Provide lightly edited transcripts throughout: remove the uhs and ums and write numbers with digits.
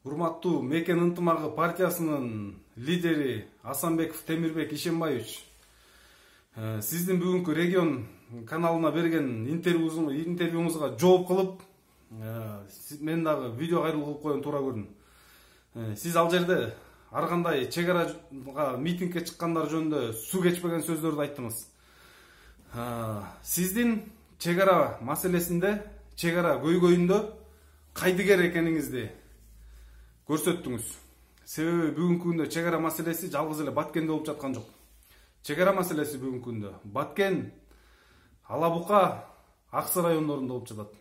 Урматтуу Мекен ынтымагы партиясынын лидери Асанбеков Темирбек Ишенбаевич, сиздин бүгүнкү регион каналына берген интервьюңузга жооп кылып, мен дагы видео кайрылуу кылып койгон туура көрдүм. Сиз ал жерде ар кандай чек арага митингге чыккандар жөнүндө суу кечпеген сөздөрдү айттыңыз. Сиздин чек ара маселесинде, чек ара көйгөйүндө кайдыгер экениңизди көрсөттүңүз. Себеби бүгүнкү күндө чек ара маселеси жалгыз эле Баткенде болуп жаткан жок. Чек ара маселеси бүгүнкү күндө Баткен, Ала Бука, Аксы райондорунда болуп жатат.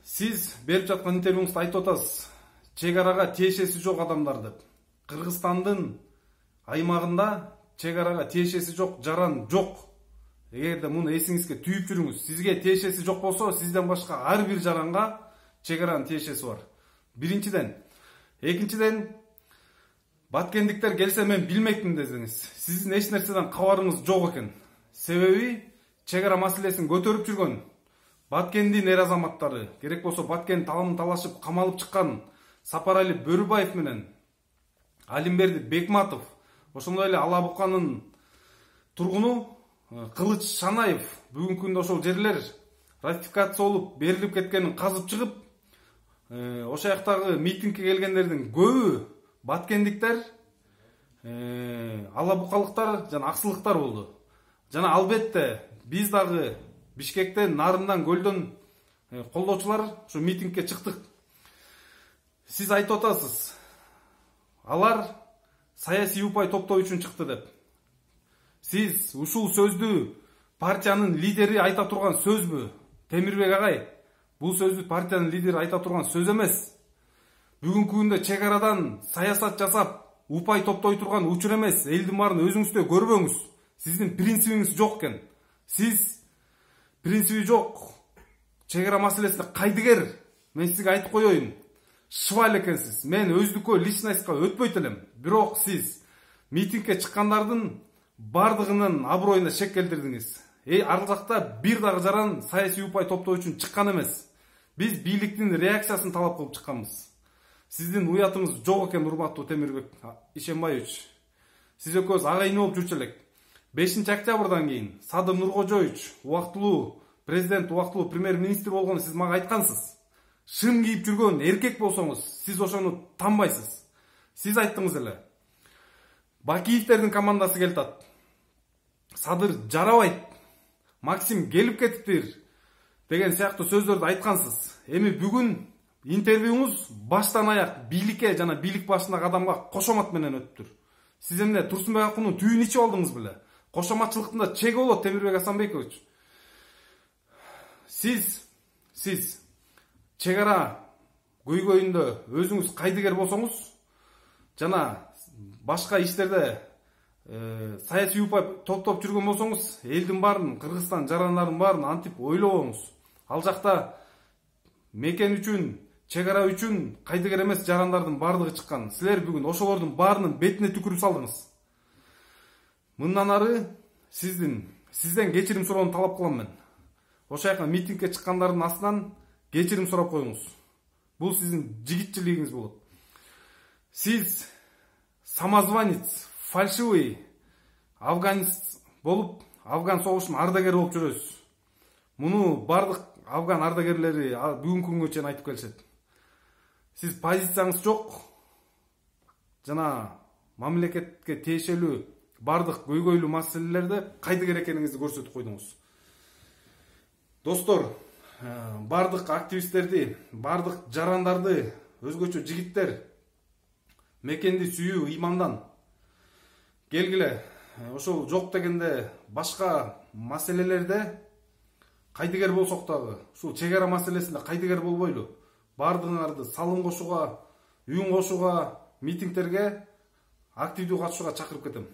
Сиз берип жаткан интервьюңузда айтып атасыз, чек арага тиешеси жок адамдар деп. Кыргызстандын аймагында чек арага тиешеси жок жаран жок. Эгерде муну эсиңизге түйүп жүрүңүз, сизге тиешеси жок болсо, сизден башка ар бир жаранга чек аранын тиешеси бар. Биринчиден. Экинчиден, баткендиктер келсе мен билмекмин десеңиз, сиздин эч нерседен кабарыңыз жок экен. Себеби чек ара маселесин көтөрүп жүргөн Баткендин эр азаматтары, керек болсо Баткен талын талашып камалып чыккан Сапарали Бөрүбаев менен Алимберди Бекматов, ошондой эле Ала Буканын тургуну Кылыч Шанаев бүгүнкү күндө ошол жерлер ратификация болуп берилип кеткенин казып чыгып, ошо жактагы митингге келгендердин көбү баткендиктер, алабукалыктар жана аксылыктар болду. Жана албетте биз дагы Бишкектен, Нарындан, Көлдөн колдоочулар ушу митингге чыктык. Сиз айтып атасыз, алар саясий упай топтоо үчүн чыкты деп. Сиз ушул сөздү партиянын лидери айта турган сөзбү, Темирбек агай? Бул сөздү партиянын лидери айта турган сөз эмес. Бүгүнкү күндө чек арадан саясат жасап, упай топтой турган учур эмес. Элдин баарын өзүңүздө көрбөңүз. Сиздин принцибиңиз жок экен. Сиз принциби жок чек ара маселесинде кайдыгер. Мен сизге айтып коеюн. Шваль экенсиз. Мен өздүккө личностька өтпөйт элем. Бирок сиз митингге чыккандардын бардыгынын аброюна шек келтирдиңиз. Ар жакта бир дагы жаран саясий упай топтоо үчүн чыккан эмес. Биз бийликтин реакциясын талап кылып чыкканбыз. Сиздин уятыңыз жок экен, урматтуу Темирбек Ишенбаевич. Сиз экөөбүз ага ине болуп жүрчү элек. 5-октябрдан кийин Садыр Нуркожоевич убактылуу президент, убактылуу премьер-министр болгону сиз мага айткансыз. Шым кийип жүргөн эркек болсоңуз, сиз ошону танбайсыз. Сиз айттыңыз эле. Бакиевтердин командасы келтат. Садыр жарабайт. Максим келип кетиптир деген сыяктуу сөздөрдү айткансыз. Эми бүгүн интервьюңуз баштан аяк бийликке жана бийлик башындагы адамга кошомат менен өттүр. Сиз эмне Турсунбек Акунун түйүн ичип алдыңыз беле? Кошоматчылыктын да чеги болот, Темирбек Асанбекович. Сиз чек ара көйгөйүндө өзүңүз кайдыгер болсоңуз, жана башка иштерде саясий упай топтоп жүргөн болсоңуз, элдин баарын, Кыргызстан жарандарын баарын антип ойлобоңуз. Ал жакта Мекен үчүн, чек ара үчүн кайдыгер эмес жарандардын бардыгы чыккан. Силер бүгүн ошолордун баарынын бетине түкүрүп салдыңыз. Мындан ары сизден кечирим суроону талап кылам мен. Ошо жака митингге чыккандардын астынан кечирим сурап коюңуз. Бул сиздин жигитчилигиңиз болот. Сиз самозванец, фальшивый афганист болуп, Афган согушунун ардагери болуп жүрөсүз. Муну бардык Афган ардагерлери бүгүнкү күнгө чейин айтып келишет. Сиз позицияңыз жок, жана мамлекетке тиешелүү бардык көйгөйлүү маселелерде кайдыгер экениңизди көрсөтүп койдуңуз. Достор, бардык активисттерди, бардык жарандарды, өзгөчө жигиттер Мекенди сүйүү ыймандан келгиле. Ошол жок дегенде башка маселелерде кайдыгер болсок дагы, ушул чек ара маселесинде кайдыгер болбойлу. Бардыгыңарды салым кошууга, үн кошууга, митингтерге активдүү катышууга чакырып кетем.